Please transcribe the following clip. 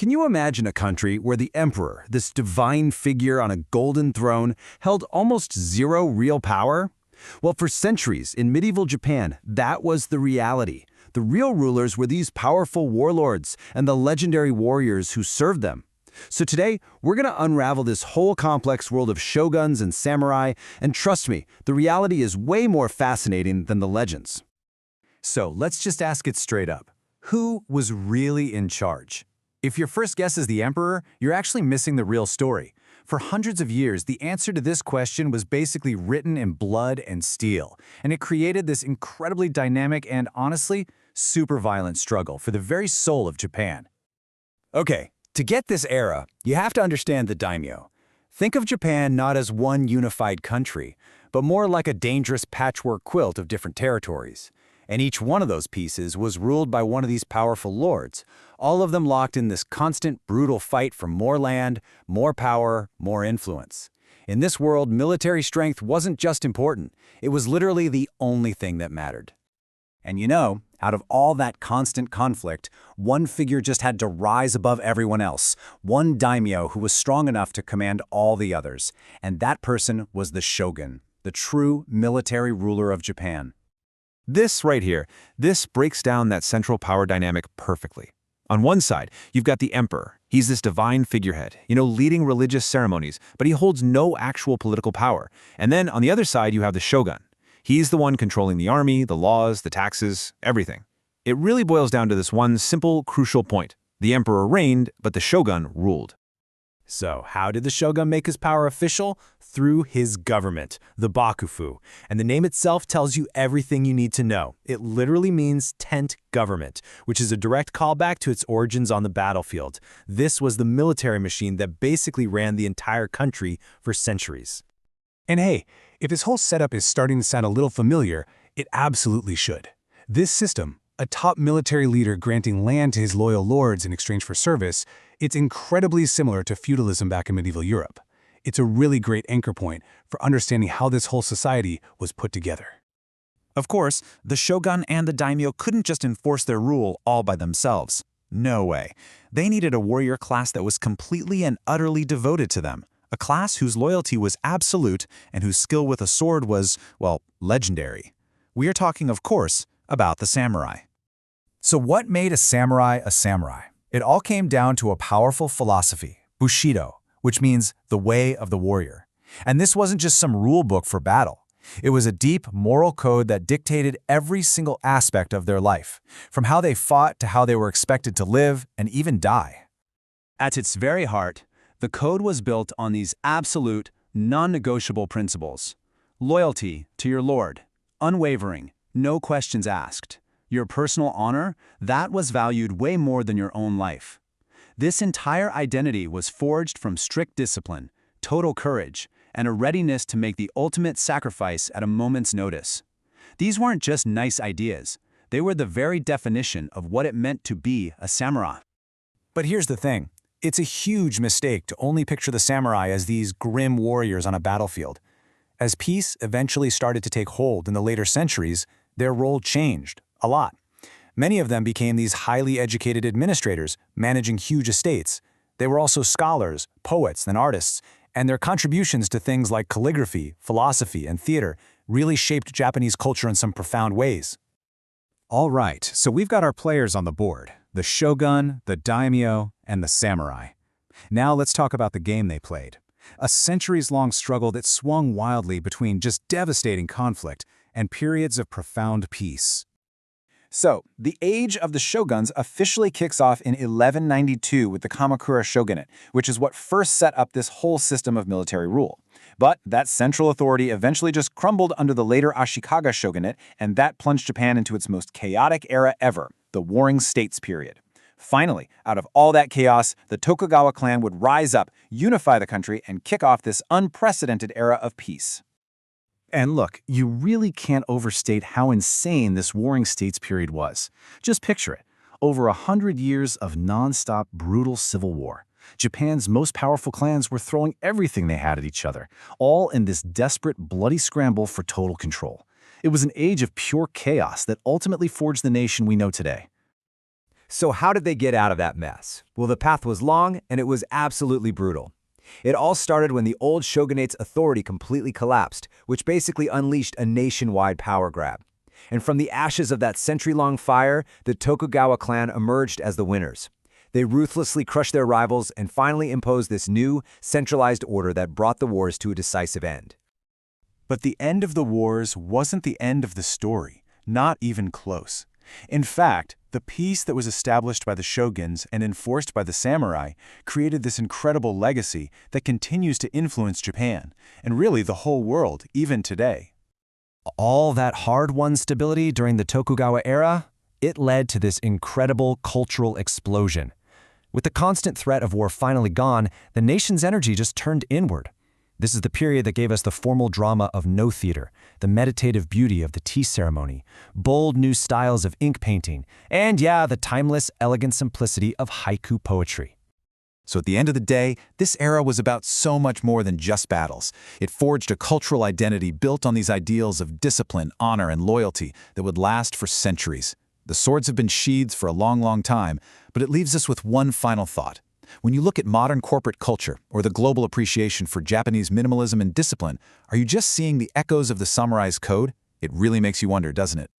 Can you imagine a country where the emperor, this divine figure on a golden throne, held almost zero real power? Well, for centuries in medieval Japan, that was the reality. The real rulers were these powerful warlords and the legendary warriors who served them. So today, we're going to unravel this whole complex world of shoguns and samurai, and trust me, the reality is way more fascinating than the legends. So let's just ask it straight up. Who was really in charge? If your first guess is the emperor, you're actually missing the real story. For hundreds of years, the answer to this question was basically written in blood and steel, and it created this incredibly dynamic and, honestly, super violent struggle for the very soul of Japan. Okay, to get this era, you have to understand the daimyo. Think of Japan not as one unified country, but more like a dangerous patchwork quilt of different territories. And each one of those pieces was ruled by one of these powerful lords, all of them locked in this constant, brutal fight for more land, more power, more influence. In this world, military strength wasn't just important, it was literally the only thing that mattered. And you know, out of all that constant conflict, one figure just had to rise above everyone else, one daimyo who was strong enough to command all the others. And that person was the shogun, the true military ruler of Japan. This right here, this breaks down that central power dynamic perfectly. On one side, you've got the emperor. He's this divine figurehead, leading religious ceremonies, but he holds no actual political power. And then on the other side, you have the shogun. He's the one controlling the army, the laws, the taxes, everything. It really boils down to this one simple, crucial point. The emperor reigned, but the shogun ruled. So, how did the shogun make his power official? Through his government, the bakufu. And the name itself tells you everything you need to know. It literally means tent government, which is a direct callback to its origins on the battlefield. This was the military machine that basically ran the entire country for centuries. And hey, if this whole setup is starting to sound a little familiar, it absolutely should. This system, a top military leader granting land to his loyal lords in exchange for service, it's incredibly similar to feudalism back in medieval Europe. It's a really great anchor point for understanding how this whole society was put together. Of course, the shogun and the daimyo couldn't just enforce their rule all by themselves. No way. They needed a warrior class that was completely and utterly devoted to them. A class whose loyalty was absolute and whose skill with a sword was, well, legendary. We are talking, of course, about the samurai. So what made a samurai a samurai? It all came down to a powerful philosophy, Bushido, which means the way of the warrior. And this wasn't just some rule book for battle. It was a deep moral code that dictated every single aspect of their life, from how they fought to how they were expected to live and even die. At its very heart, the code was built on these absolute, non-negotiable principles. Loyalty to your lord, unwavering, no questions asked. Your personal honor, that was valued way more than your own life. This entire identity was forged from strict discipline, total courage, and a readiness to make the ultimate sacrifice at a moment's notice. These weren't just nice ideas. They were the very definition of what it meant to be a samurai. But here's the thing. It's a huge mistake to only picture the samurai as these grim warriors on a battlefield. As peace eventually started to take hold in the later centuries, their role changed a lot. Many of them became these highly educated administrators, managing huge estates. They were also scholars, poets, and artists, and their contributions to things like calligraphy, philosophy, and theater really shaped Japanese culture in some profound ways. All right, so we've got our players on the board: the shogun, the daimyo, and the samurai. Now let's talk about the game they played. A centuries-long struggle that swung wildly between just devastating conflict and periods of profound peace. So, the age of the shoguns officially kicks off in 1192 with the Kamakura shogunate, which is what first set up this whole system of military rule. But that central authority eventually just crumbled under the later Ashikaga shogunate, and that plunged Japan into its most chaotic era ever, the Warring States period. Finally, out of all that chaos, the Tokugawa clan would rise up, unify the country, and kick off this unprecedented era of peace. And look, you really can't overstate how insane this Warring States period was. Just picture it. Over 100 years of non-stop, brutal civil war. Japan's most powerful clans were throwing everything they had at each other, all in this desperate, bloody scramble for total control. It was an age of pure chaos that ultimately forged the nation we know today. So how did they get out of that mess? Well, the path was long and it was absolutely brutal. It all started when the old shogunate's authority completely collapsed, which basically unleashed a nationwide power grab. And from the ashes of that century-long fire, the Tokugawa clan emerged as the winners. They ruthlessly crushed their rivals and finally imposed this new, centralized order that brought the wars to a decisive end. But the end of the wars wasn't the end of the story, not even close. In fact, the peace that was established by the shoguns and enforced by the samurai created this incredible legacy that continues to influence Japan, and really the whole world, even today. All that hard-won stability during the Tokugawa era, it led to this incredible cultural explosion. With the constant threat of war finally gone, the nation's energy just turned inward. This is the period that gave us the formal drama of no theater, the meditative beauty of the tea ceremony, bold new styles of ink painting, and yeah, the timeless, elegant simplicity of haiku poetry. So at the end of the day, this era was about so much more than just battles. It forged a cultural identity built on these ideals of discipline, honor, and loyalty that would last for centuries. The swords have been sheathed for a long, long time, but it leaves us with one final thought. When you look at modern corporate culture or the global appreciation for Japanese minimalism and discipline, are you just seeing the echoes of the samurai's code? It really makes you wonder, doesn't it?